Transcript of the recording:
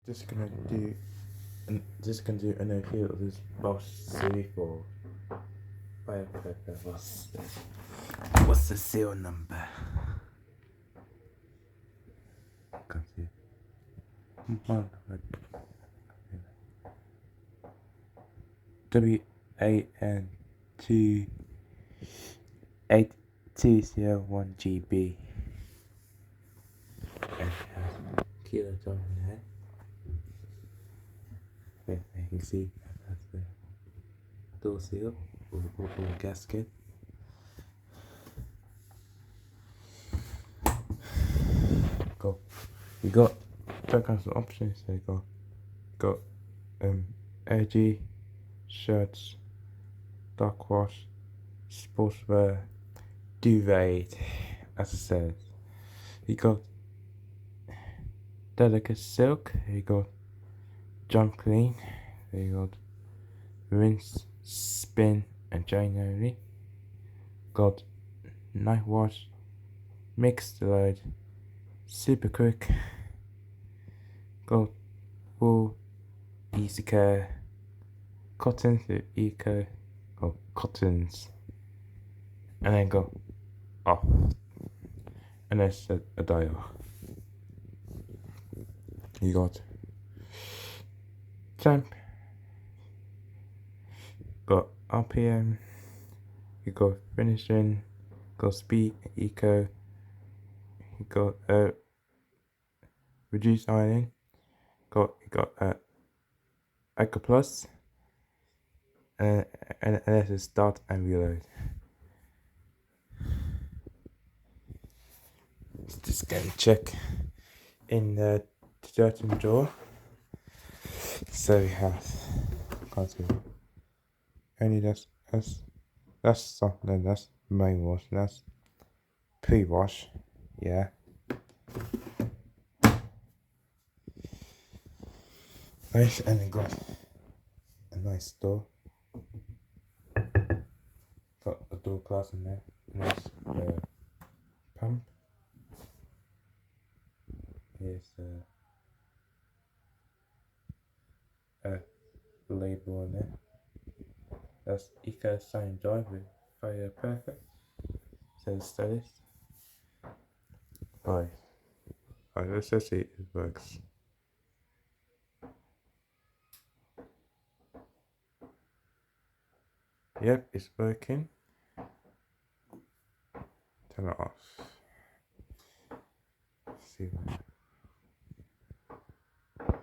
Just gonna do an review of this Bosch Serie for fire pepper. What's the serial number? Can't see it. WAN28201GB. And kiloton in there. You can see that's the door seal or gasket. You got two kinds of options. So you got edgy shirts, dark wash, sportswear, duvet. As I said, you got delicate silk. You got jump clean. You got rinse, spin, and drain only. Got night wash, mixed load, super quick. Got wool, easy care, cotton to eco, or cottons, and then go off, and there's a dial. You got temp, got RPM, you got finishing, got speed, eco, you got reduced ironing, you got Eco Plus, and this is start and reload. Just gonna check in the detergent drawer. So we have, can't see, only that's something, that's main wash, that's pre-wash, yeah. Nice, and then got a nice door. Got a door glass in there. Nice pump. Here's a label on there. That's Eco Sign Drive with Fire Perfect. Says stylist. Alright, let's just see if it works. Yep, it's working. Turn it off. Let's see.